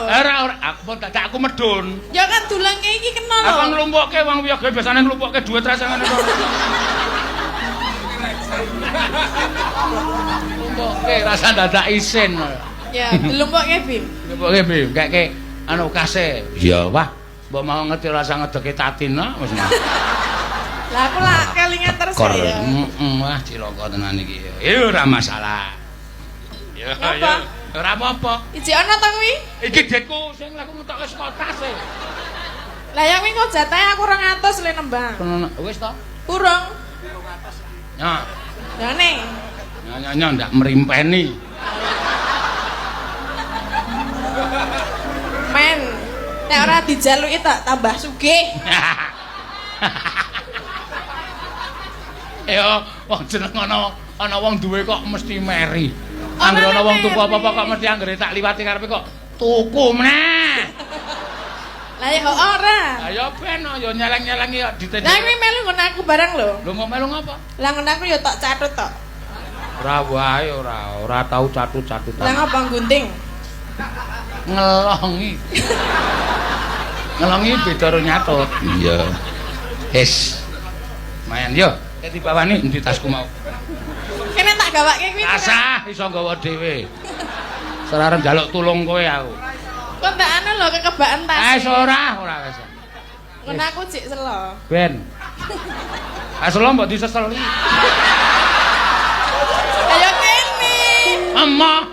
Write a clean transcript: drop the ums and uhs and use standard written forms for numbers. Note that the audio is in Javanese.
Ora, aku tak aku medun. Ya kan dulange iki kena lho. Apa nglumpukke wong wiyaga biasane nglumpukke dhuwit rasane ngono. Nglumpukke rasa dadak isin. Ya, dilumpukke Bim. Nglumpukke Bim, keke anu kase. Ya wah, mbok mau ngerti rasa ngedeke tatina wis. Lah aku lah kelingan terus ya. Wah cilaka tenan iki. Ya ora masalah. Ya ya. Ora apa-apa. Iji ana ta kuwi? Iki dekku sing aku ngetokke saka tas e. Lah ya kuwi kok jatahe aku 200 le nembang. Wis to? Kurang. Ya. Ya ning. Nyanyi ndak merimpeni. Men, nek ora dijaluki tak tambah sugih. Ya, wong jeneng ana wong duwe kok mesti meri. Anggere ana wong tuku apa-apa kok mesti anggere tak liwati karepe kok tuku meneh. Lah ya kok ora. Lah ya ben ya nyeleng-nyelengi kok ditendek. Lah kuwi melu ngono aku barang lho. Lho kok melu ngapa? Lah ngono aku ya tak catut tok. Ora wae ora tau catut-catutan. Lah ngapa gunting? Ngelongi. Ngelongi beda karo nyatut. Iya. Hes. Mayan yo, di bawah nih di tasku mau. Kene tak gawake kuwi. Rasah iso nggawa dhewe. Serarep njaluk tulung kowe aku. Kok ndak anu lho kekebaan tas. Ora wis. Ngono aku jek selo. Ben. Aslo mbok diseseli. Ayo kene. Emak.